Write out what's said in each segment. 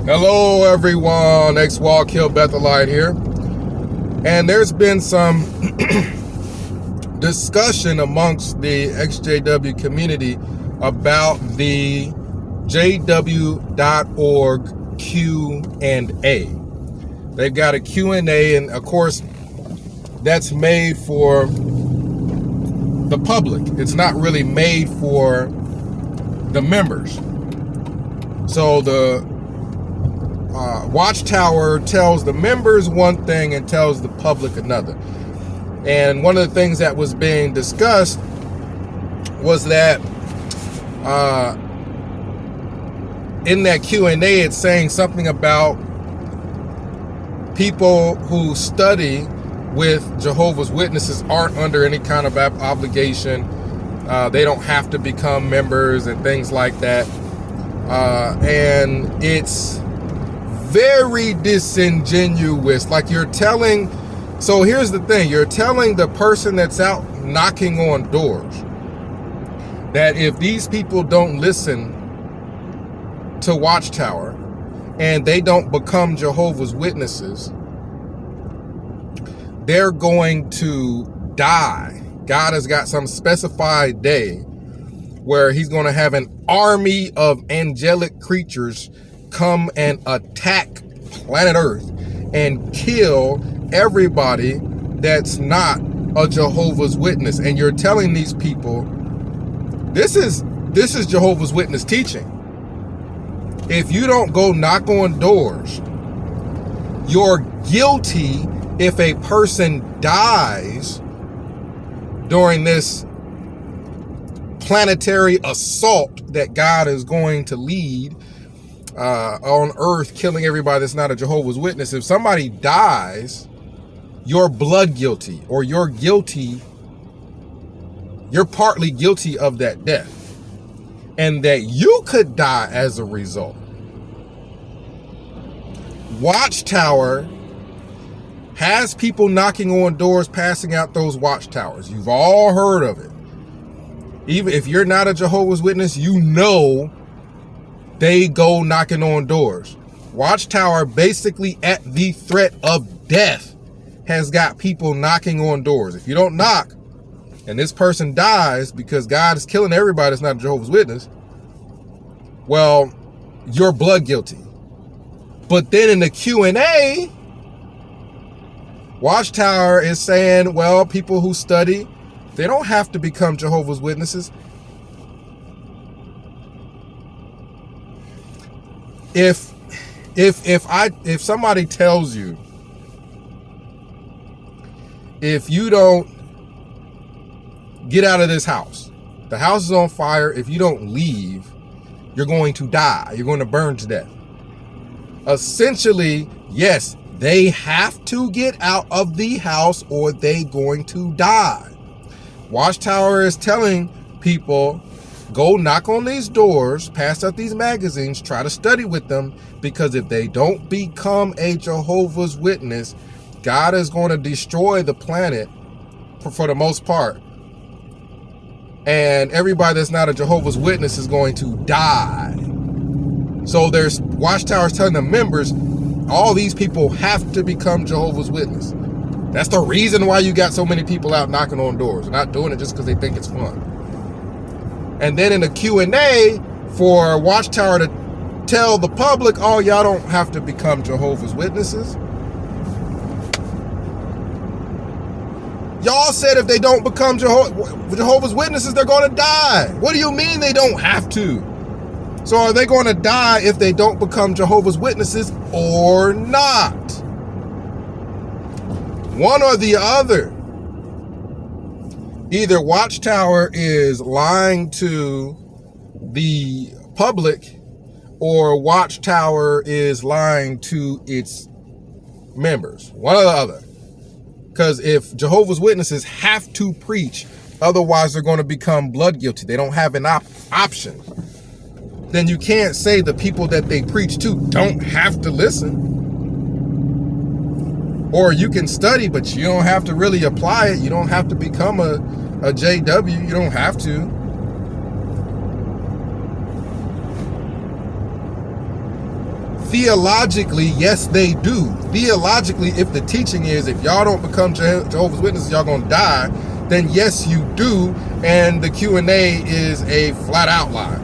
Hello everyone, X-Wall Kill Bethelite here. And there's been some discussion amongst the XJW community about the jw.org Q&A. They've got a Q&A, and of course that's made for the public. It's not really made for the members. So the Watchtower tells the members one thing and tells the public another. And one of the things that was being discussed was that in that Q&A, it's saying something about people who study with Jehovah's Witnesses aren't under any kind of obligation. They don't have to become members and things like that. And it's very disingenuous. Like you're telling, so here's the thing, you're telling the person that's out knocking on doors that if these people don't listen to Watchtower and they don't become Jehovah's Witnesses, they're going to die. God has got some specified day where he's going to have an army of angelic creatures come and attack planet Earth and kill everybody that's not a Jehovah's Witness. And you're telling these people, this is Jehovah's Witness teaching. If you don't go knock on doors, you're guilty if a person dies during this planetary assault that God is going to lead on Earth, killing everybody that's not a Jehovah's Witness. If somebody dies, you're blood guilty, or you're guilty, you're partly guilty of that death, and that you could die as a result. Watchtower has people knocking on doors, passing out those watchtowers. You've all heard of it. Even if you're not a Jehovah's Witness, you know they go knocking on doors. Watchtower, basically at the threat of death, has got people knocking on doors. If you don't knock and this person dies because God is killing everybody that's not a Jehovah's Witness, well, you're blood guilty. But then in the Q&A, Watchtower is saying, well, people who study, they don't have to become Jehovah's Witnesses. If somebody tells you, if you don't get out of this house, the house is on fire, if you don't leave, you're going to die. You're going to burn to death. Essentially, yes, they have to get out of the house or they're going to die. Watchtower is telling people, go knock on these doors, pass out these magazines, try to study with them, because if they don't become a Jehovah's Witness, God is going to destroy the planet for the most part. And everybody that's not a Jehovah's Witness is going to die. So there's Watchtowers telling the members, all these people have to become Jehovah's Witness. That's the reason why you got so many people out knocking on doors. They're not doing it just because they think it's fun. And then in the Q&A for Watchtower to tell the public, oh, y'all don't have to become Jehovah's Witnesses. Y'all said if they don't become Jehovah's Witnesses, they're going to die. What do you mean they don't have to? So are they going to die if they don't become Jehovah's Witnesses or not? One or the other. Either Watchtower is lying to the public or Watchtower is lying to its members. One or the other. Because if Jehovah's Witnesses have to preach, otherwise they're going to become blood guilty. They don't have an option. Then you can't say the people that they preach to don't have to listen. Or you can study, but you don't have to really apply it. You don't have to become a JW. You don't have to. Theologically, yes, they do. Theologically, if the teaching is, if y'all don't become Jehovah's Witnesses, y'all gonna die, then yes, you do, and the Q&A is a flat out lie.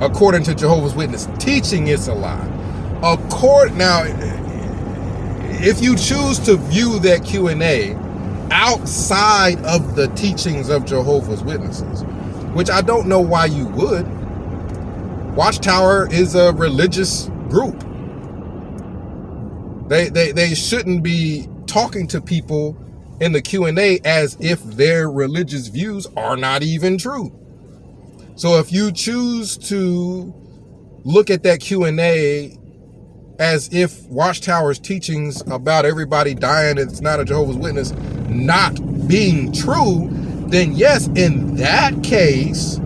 According to Jehovah's Witness teaching, it's a lie. Now, if you choose to view that Q&A outside of the teachings of Jehovah's Witnesses, which I don't know why you would. Watchtower is a religious group. They shouldn't be talking to people in the Q&A as if their religious views are not even true. So if you choose to look at that Q&A as if Watchtower's teachings about everybody dying, it's not a Jehovah's Witness, not being true, then yes, in that case,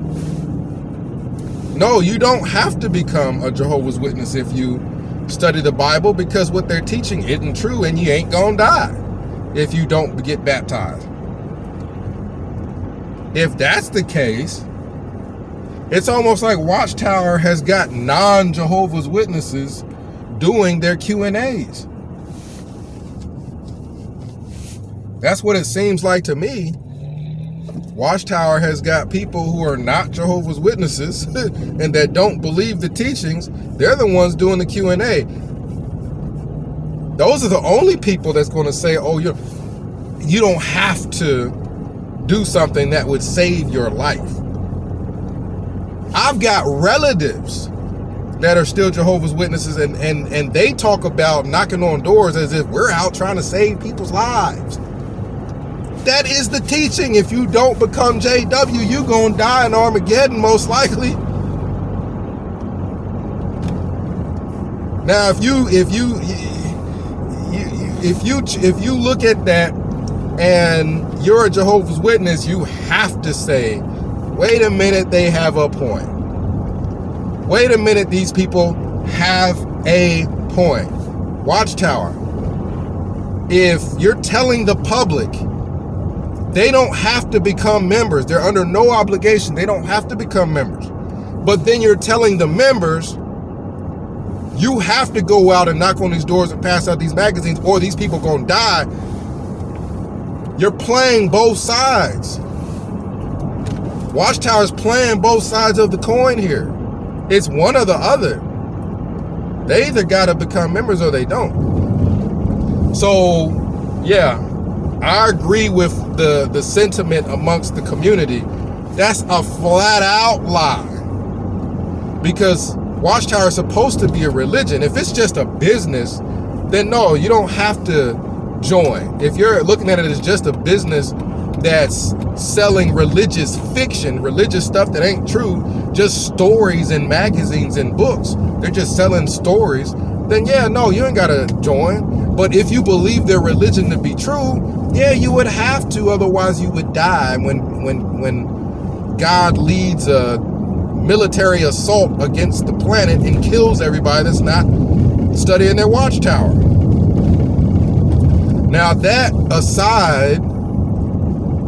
no, you don't have to become a Jehovah's Witness if you study the Bible, because what they're teaching isn't true, and you ain't gonna die if you don't get baptized. If that's the case, it's almost like Watchtower has got non-Jehovah's Witnesses doing their Q&As. That's what it seems like to me. Watchtower has got people who are not Jehovah's Witnesses and that don't believe the teachings. They're the ones doing the Q&A. Those are the only people that's going to say, oh, you don't have to do something that would save your life. I've got relatives that are still Jehovah's Witnesses, and they talk about knocking on doors as if we're out trying to save people's lives. That is the teaching. If you don't become JW, you're going to die in Armageddon, most likely. Now, if you look at that and you're a Jehovah's Witness, you have to say, wait a minute, they have a point. Wait a minute, these people have a point. Watchtower, if you're telling the public they don't have to become members, they're under no obligation, they don't have to become members, but then you're telling the members you have to go out and knock on these doors and pass out these magazines or these people gonna die, you're playing both sides. Watchtower's playing both sides of the coin here. It's one or the other. They either got to become members or they don't. So, yeah, I agree with the sentiment amongst the community. That's a flat out lie. Because Watchtower is supposed to be a religion. If it's just a business, then no, you don't have to join. If you're looking at it as just a business that's selling religious fiction, religious stuff that ain't true, just stories and magazines and books, they're just selling stories, then yeah, no, you ain't gotta join. But if you believe their religion to be true, yeah, you would have to, otherwise you would die when God leads a military assault against the planet and kills everybody that's not studying their Watchtower. Now, that aside,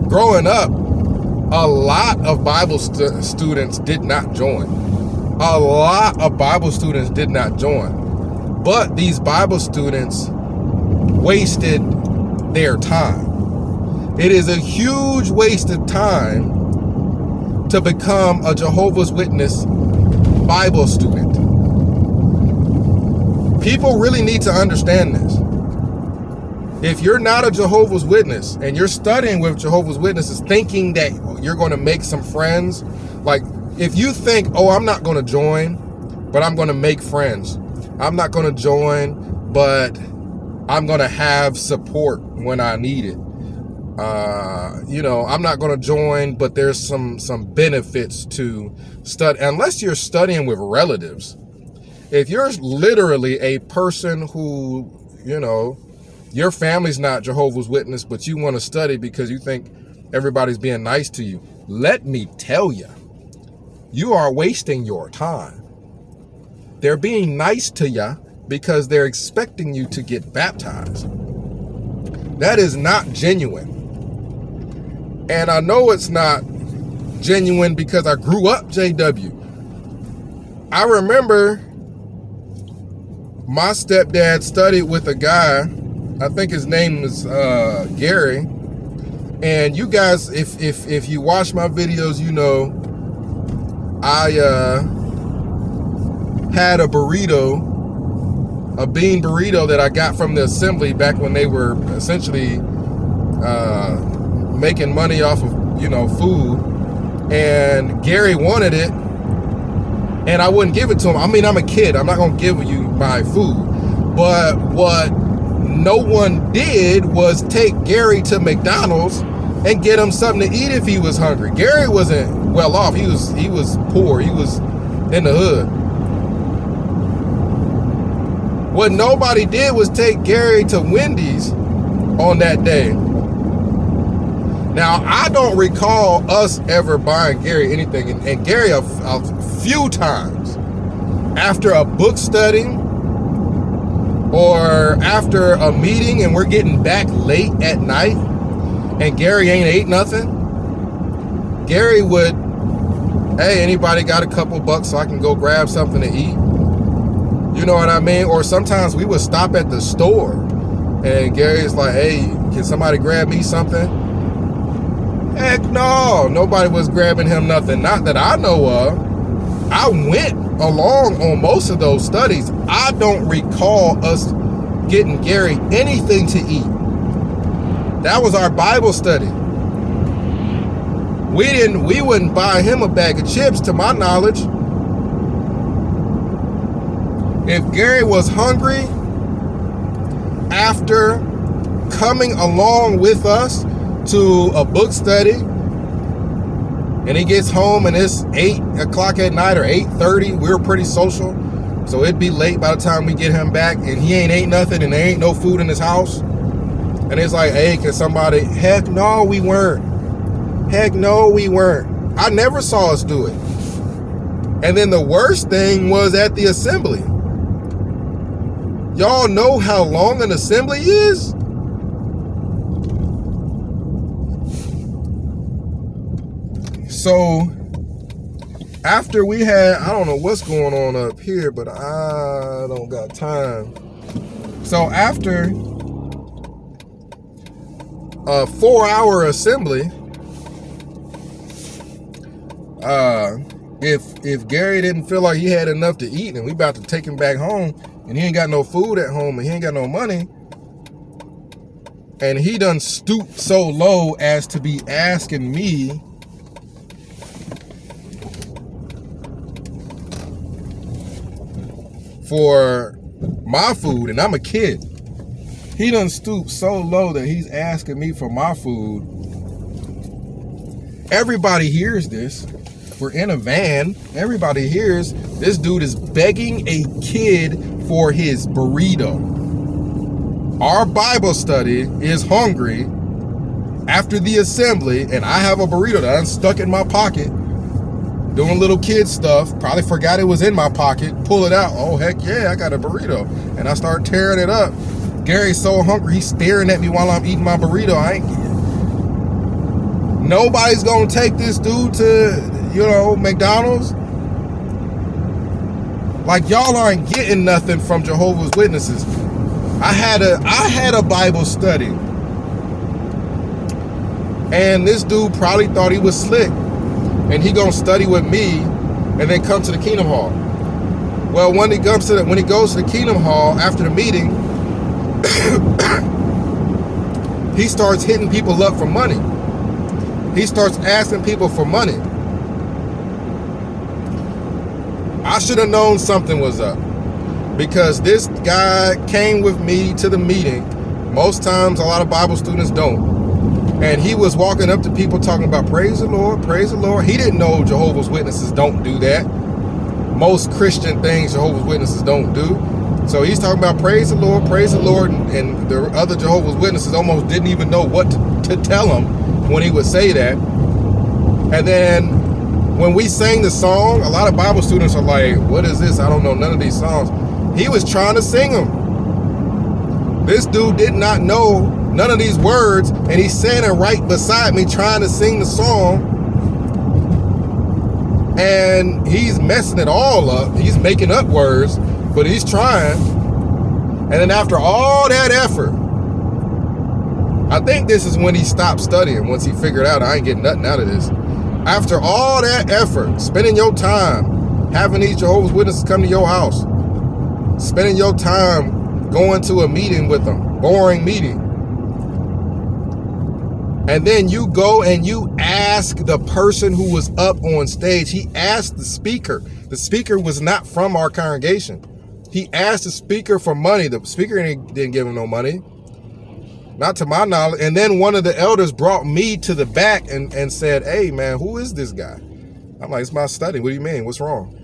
growing up, a lot of Bible students did not join. A lot of Bible students did not join. But these Bible students wasted their time. It is a huge waste of time to become a Jehovah's Witness Bible student. People really need to understand this. If you're not a Jehovah's Witness and you're studying with Jehovah's Witnesses thinking that you're going to make some friends, like if you think, oh, I'm not going to join, but I'm going to make friends. I'm not going to join, but I'm going to have support when I need it. I'm not going to join, but there's some benefits to study, unless you're studying with relatives. If you're literally a person who, your family's not Jehovah's Witness, but you want to study because you think everybody's being nice to you, let me tell you, you are wasting your time. They're being nice to you because they're expecting you to get baptized. That is not genuine. And I know it's not genuine because I grew up JW. I remember my stepdad studied with a guy, I think his name is Gary. And you guys, if you watch my videos, you know I had a burrito, a bean burrito that I got from the assembly back when they were essentially making money off of, you know, food. And Gary wanted it, and I wouldn't give it to him. I mean, I'm a kid. I'm not going to give you my food. But what no one did was take Gary to McDonald's and get him something to eat if he was hungry. Gary wasn't well off. He was poor. He was in the hood. What nobody did was take Gary to Wendy's on that day. Now, I don't recall us ever buying Gary anything. And Gary, a few times, after a book study or after a meeting and we're getting back late at night and Gary ain't ate nothing, Gary would, hey, anybody got a couple bucks so I can go grab something to eat? You know what I mean? Or sometimes we would stop at the store and Gary's like, hey, can somebody grab me something? Heck no, nobody was grabbing him nothing, not that I know of. I went along on most of those studies. I don't recall us getting Gary anything to eat. That was our Bible study. We wouldn't buy him a bag of chips, to my knowledge. If Gary was hungry after coming along with us to a book study and he gets home and it's 8 o'clock at night or 8:30, we were pretty social, so it'd be late by the time we get him back, and he ain't ate nothing and there ain't no food in his house, and it's like, hey, can somebody? Heck no, we weren't. Heck no, we weren't. I never saw us do it. And then the worst thing was at the assembly. Y'all know how long an assembly is? So after we had, I don't know what's going on up here, but I don't got time. So after a 4-hour assembly, if Gary didn't feel like he had enough to eat and we about to take him back home and he ain't got no food at home and he ain't got no money, and he done stooped so low as to be asking me for my food, and I'm a kid. He done stooped so low that he's asking me for my food. Everybody hears this. We're in a van. Everybody hears this dude is begging a kid for his burrito. Our Bible study is hungry after the assembly, and I have a burrito that I'm stuck in my pocket doing little kid stuff, probably forgot it was in my pocket, pull it out, oh heck yeah, I got a burrito, and I start tearing it up. Gary's so hungry, he's staring at me while I'm eating my burrito. Nobody's gonna take this dude to, you know, McDonald's. Like, y'all aren't getting nothing from Jehovah's Witnesses. I had a Bible study, and this dude probably thought he was slick, and he gonna study with me and then come to the Kingdom Hall. Well, when he goes to the Kingdom Hall after the meeting, he starts hitting people up for money. He starts asking people for money. I should have known something was up, because this guy came with me to the meeting. Most times, a lot of Bible students don't. And he was walking up to people talking about praise the Lord, praise the Lord. He didn't know Jehovah's Witnesses don't do that. Most Christian things Jehovah's Witnesses don't do. So he's talking about praise the Lord, and the other Jehovah's Witnesses almost didn't even know what to tell him when he would say that. And then when we sang the song, a lot of Bible students are like, what is this? I don't know none of these songs. He was trying to sing them. This dude did not know none of these words, and he's standing right beside me trying to sing the song, and he's messing it all up. He's making up words, but he's trying. And then after all that effort, I think this is when he stopped studying, once he figured out I ain't getting nothing out of this. After all that effort, spending your time, having these Jehovah's Witnesses come to your house, spending your time going to a meeting with them, boring meeting. And then you go and you ask the person who was up on stage. He asked the speaker. The speaker was not from our congregation. He asked the speaker for money. The speaker didn't give him no money. Not to my knowledge. And then one of the elders brought me to the back and said, hey, man, who is this guy? I'm like, it's my study. What do you mean? What's wrong?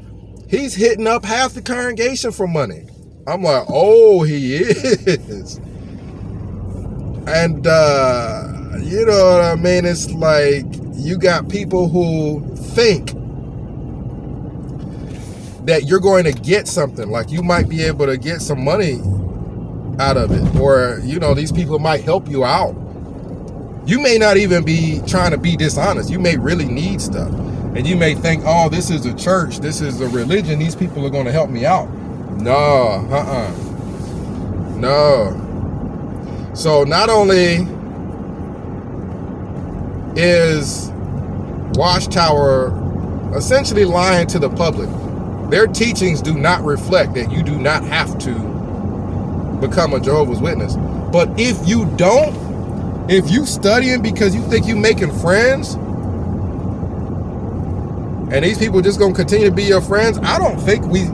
He's hitting up half the congregation for money. I'm like, oh, he is. And, you know what I mean? It's like you got people who think that you're going to get something. Like you might be able to get some money out of it. Or, you know, these people might help you out. You may not even be trying to be dishonest. You may really need stuff. And you may think, oh, this is a church. This is a religion. These people are going to help me out. No, no. So not only is Watchtower essentially lying to the public, their teachings do not reflect that you do not have to become a Jehovah's Witness. But if you don't, if you studying because you think you making friends, and these people just gonna continue to be your friends, I don't think we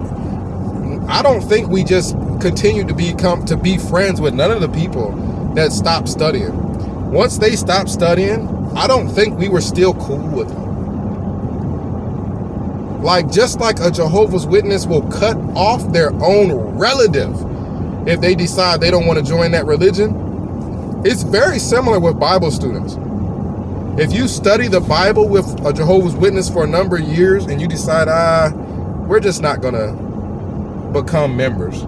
just continue to be friends with none of the people that stopped studying. Once they stopped studying, I don't think we were still cool with them. Like, just like a Jehovah's Witness will cut off their own relative if they decide they don't want to join that religion, it's very similar with Bible students. If you study the Bible with a Jehovah's Witness for a number of years and you decide, we're just not going to become members,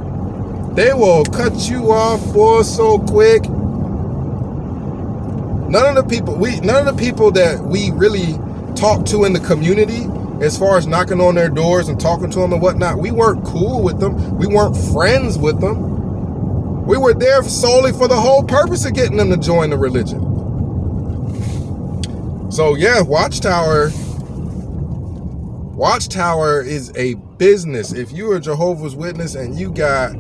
they will cut you off for so quick. None of the people that we really talk to in the community, as far as knocking on their doors and talking to them and whatnot, we weren't cool with them. We weren't friends with them. We were there solely for the whole purpose of getting them to join the religion. So yeah, Watchtower is a business. If you're a Jehovah's Witness and you got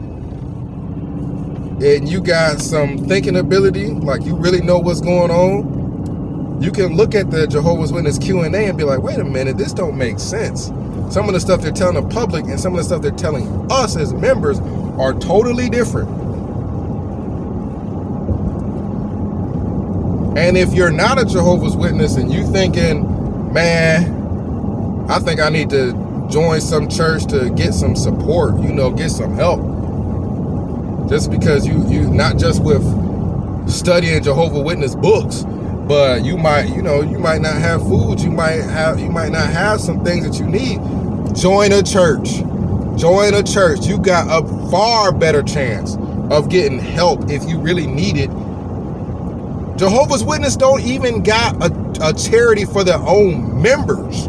some thinking ability, like you really know what's going on, you can look at the Jehovah's Witness Q&A and be like, wait a minute, this don't make sense. Some of the stuff they're telling the public and some of the stuff they're telling us as members are totally different. And if you're not a Jehovah's Witness and you thinking, man, I think I need to join some church to get some support, get some help. Just because you not just with studying Jehovah's Witness books, but you might not have food, you might not have some things that you need. Join a church. You got a far better chance of getting help if you really need it. Jehovah's Witness don't even got a charity for their own members.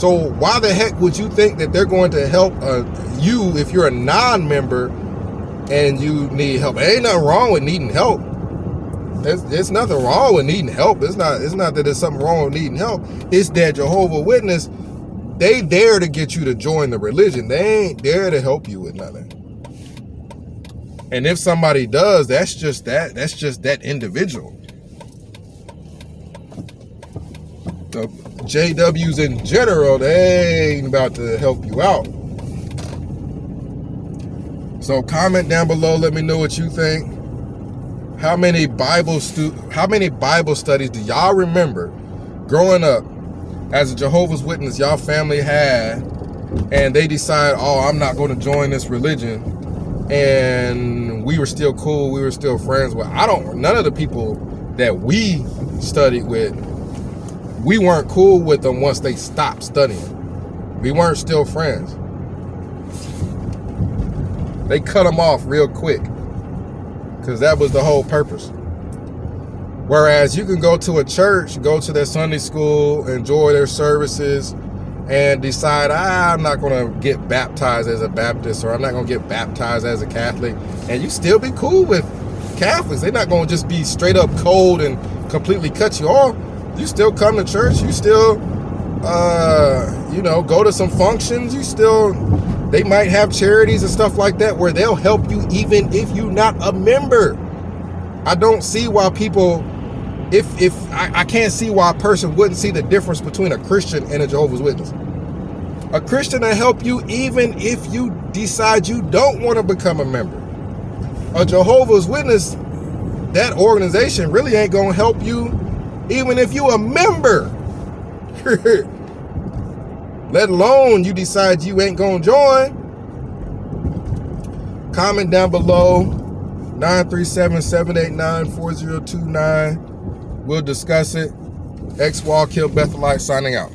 So why the heck would you think that they're going to help you if you're a non-member and you need help? There ain't nothing wrong with needing help. There's nothing wrong with needing help. It's not that there's something wrong with needing help. It's that Jehovah's Witness, they there to get you to join the religion. They ain't there to help you with nothing. And if somebody does, that's just that individual. The JWs in general, they ain't about to help you out. So comment down below, let me know what you think. How many Bible studies do y'all remember growing up as a Jehovah's Witness y'all family had, and they decide, oh, I'm not going to join this religion, and we were still cool, we were still friends with? None of the people that we studied with, we weren't cool with them once they stopped studying. We weren't still friends. They cut them off real quick because that was the whole purpose. Whereas you can go to a church, go to their Sunday school, enjoy their services, and decide, I'm not going to get baptized as a Baptist, or I'm not going to get baptized as a Catholic, and you still be cool with Catholics. They're not going to just be straight up cold and completely cut you off. You still come to church. You still, go to some functions. They might have charities and stuff like that where they'll help you even if you're not a member. I don't see why people, I can't see why a person wouldn't see the difference between a Christian and a Jehovah's Witness. A Christian will help you even if you decide you don't want to become a member. A Jehovah's Witness, that organization really ain't going to help you even if you a member. Let alone you decide you ain't going to join. Comment down below, 937-789-4029. We'll discuss it. X-Wall Kill Bethelite signing out.